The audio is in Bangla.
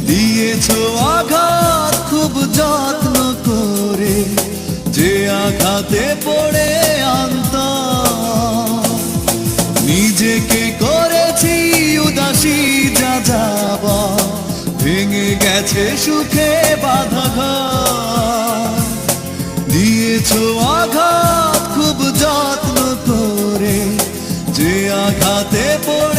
দিয়েছো আঘাত খুব যত্ন করে, যে আঘাতে পড়ে অন্তর নিজেকে করেছি উদাসী, যা যাবা ভেঙে গেছে সুখে বাঁধা ঘর। দিয়েছো আঘাত খুব যত্ন করে, যে আঘাতে পড়ে